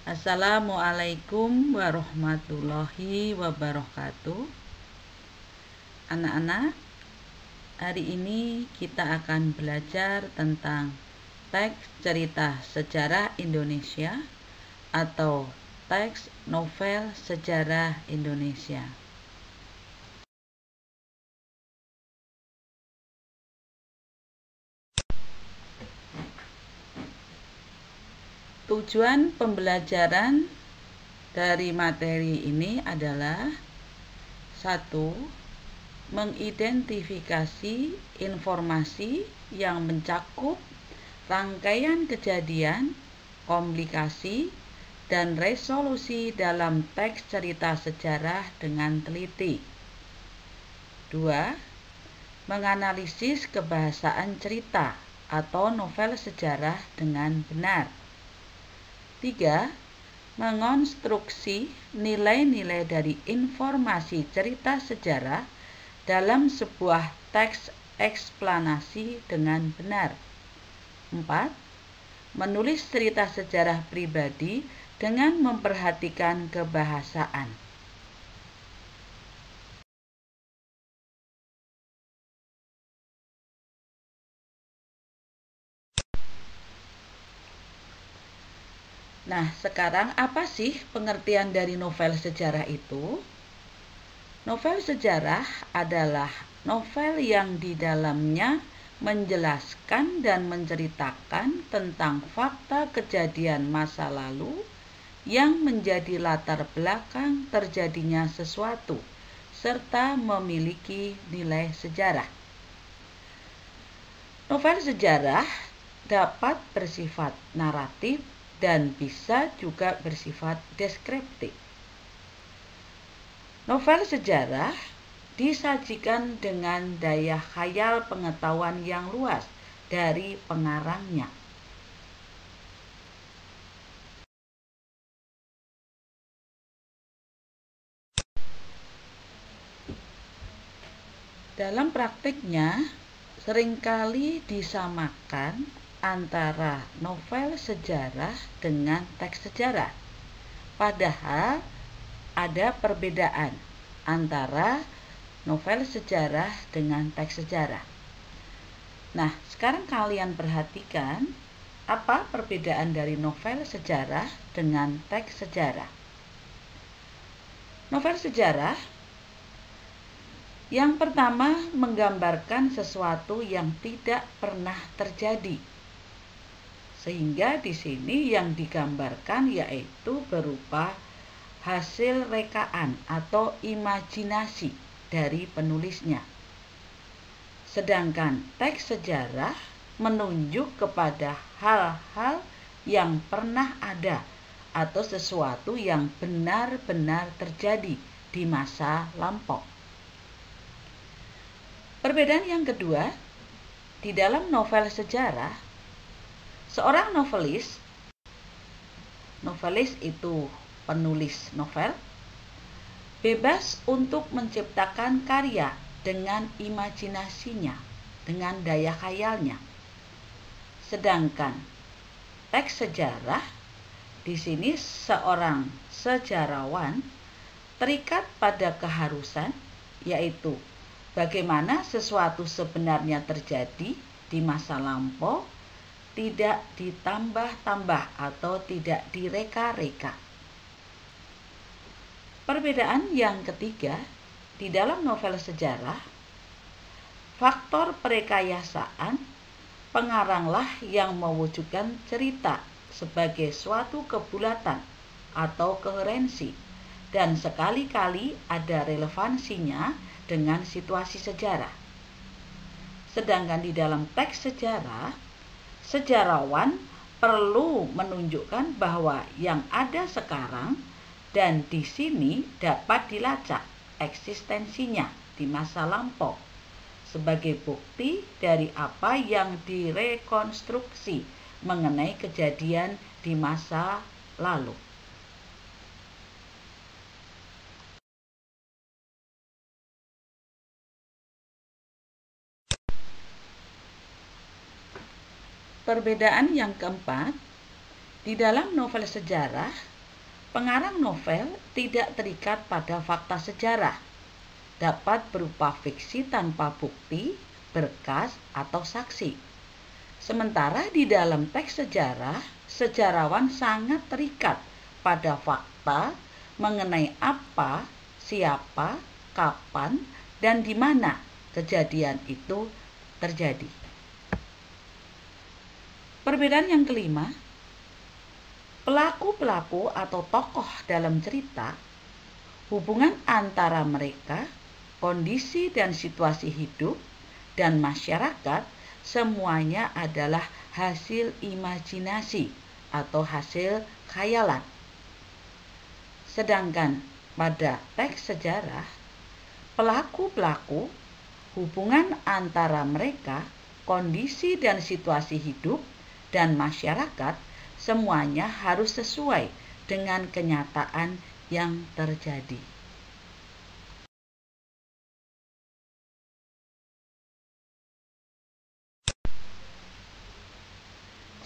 Assalamualaikum warahmatullahi wabarakatuh. Anak-anak, hari ini kita akan belajar tentang teks cerita sejarah Indonesia atau teks novel sejarah Indonesia. Tujuan pembelajaran dari materi ini adalah 1. Mengidentifikasi informasi yang mencakup rangkaian kejadian, komplikasi, dan resolusi dalam teks cerita sejarah dengan teliti. 2. Menganalisis kebahasaan cerita atau novel sejarah dengan benar. 3. Mengonstruksi nilai-nilai dari informasi cerita sejarah dalam sebuah teks eksplanasi dengan benar. 4. Menulis cerita sejarah pribadi dengan memperhatikan kebahasaan. Nah, sekarang apa sih pengertian dari novel sejarah itu? Novel sejarah adalah novel yang di dalamnya menjelaskan dan menceritakan tentang fakta kejadian masa lalu yang menjadi latar belakang terjadinya sesuatu, serta memiliki nilai sejarah. Novel sejarah dapat bersifat naratif dan bisa juga bersifat deskriptif. Novel sejarah disajikan dengan daya khayal pengetahuan yang luas dari pengarangnya. Dalam praktiknya, seringkali disamakan antara novel sejarah dengan teks sejarah. Padahal ada perbedaan antara novel sejarah dengan teks sejarah. Nah, sekarang kalian perhatikan apa perbedaan dari novel sejarah dengan teks sejarah. Novel sejarah yang pertama menggambarkan sesuatu yang tidak pernah terjadi. Sehingga di sini yang digambarkan yaitu berupa hasil rekaan atau imajinasi dari penulisnya. Sedangkan teks sejarah menunjuk kepada hal-hal yang pernah ada atau sesuatu yang benar-benar terjadi di masa lampau. Perbedaan yang kedua, di dalam novel sejarah, seorang novelis itu penulis novel, bebas untuk menciptakan karya dengan imajinasinya, dengan daya khayalnya. Sedangkan teks sejarah, di sini seorang sejarawan terikat pada keharusan, yaitu bagaimana sesuatu sebenarnya terjadi di masa lampau, tidak ditambah-tambah atau tidak direka-reka. Perbedaan yang ketiga, di dalam novel sejarah, faktor perekayasaan pengaranglah yang mewujudkan cerita sebagai suatu kebulatan atau koherensi, dan sekali-kali ada relevansinya dengan situasi sejarah. Sedangkan di dalam teks sejarah, sejarawan perlu menunjukkan bahwa yang ada sekarang dan di sini dapat dilacak eksistensinya di masa lampau sebagai bukti dari apa yang direkonstruksi mengenai kejadian di masa lalu. Perbedaan yang keempat, di dalam novel sejarah, Pengarang novel tidak terikat pada fakta sejarah, dapat berupa fiksi tanpa bukti, berkas, atau saksi. Sementara di dalam teks sejarah, sejarawan sangat terikat pada fakta mengenai apa, siapa, kapan, dan di mana kejadian itu terjadi. Perbedaan yang kelima, pelaku-pelaku atau tokoh dalam cerita, hubungan antara mereka, kondisi dan situasi hidup, dan masyarakat semuanya adalah hasil imajinasi atau hasil khayalan. Sedangkan pada teks sejarah, pelaku-pelaku, hubungan antara mereka, kondisi dan situasi hidup, dan masyarakat semuanya harus sesuai dengan kenyataan yang terjadi.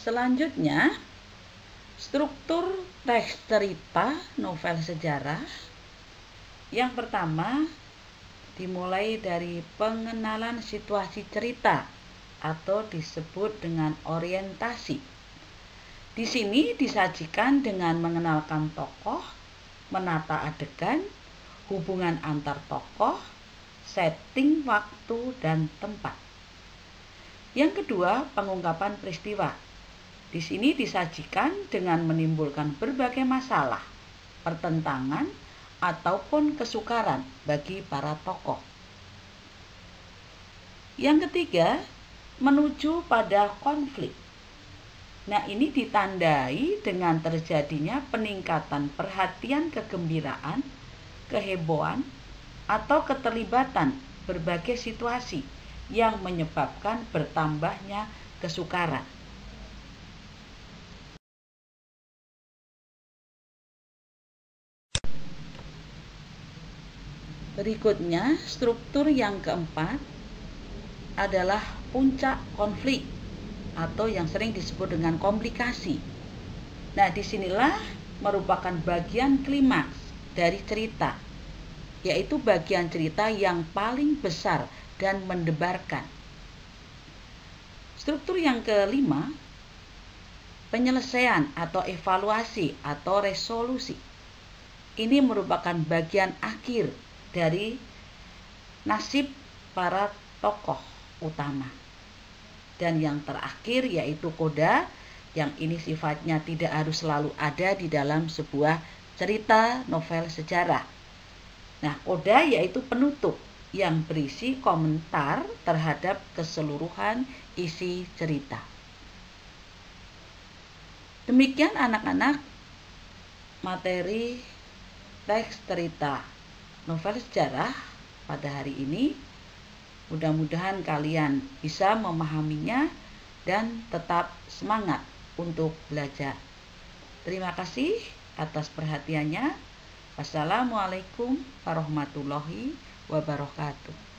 Selanjutnya, struktur teks cerita novel sejarah. Yang pertama, dimulai dari pengenalan situasi cerita atau disebut dengan orientasi. Di sini disajikan dengan mengenalkan tokoh, menata adegan, hubungan antar tokoh, setting waktu dan tempat. Yang kedua, pengungkapan peristiwa. Di sini disajikan dengan menimbulkan berbagai masalah, pertentangan, ataupun kesukaran bagi para tokoh. Yang ketiga, menuju pada konflik. Nah, ini ditandai dengan terjadinya peningkatan perhatian kegembiraan, kehebohan, atau keterlibatan berbagai situasi yang menyebabkan bertambahnya kesukaran. Berikutnya, struktur yang keempat adalah puncak konflik atau yang sering disebut dengan komplikasi. Nah, disinilah merupakan bagian klimaks dari cerita, yaitu bagian cerita yang paling besar dan mendebarkan. Struktur yang kelima, penyelesaian atau evaluasi atau resolusi. Ini merupakan bagian akhir dari nasib para tokoh utama. Dan yang terakhir yaitu koda, yang ini sifatnya tidak harus selalu ada di dalam sebuah cerita novel sejarah. Nah, koda yaitu penutup yang berisi komentar terhadap keseluruhan isi cerita. Demikian anak-anak materi teks cerita novel sejarah pada hari ini. Mudah-mudahan kalian bisa memahaminya dan tetap semangat untuk belajar. Terima kasih atas perhatiannya. Wassalamualaikum warahmatullahi wabarakatuh.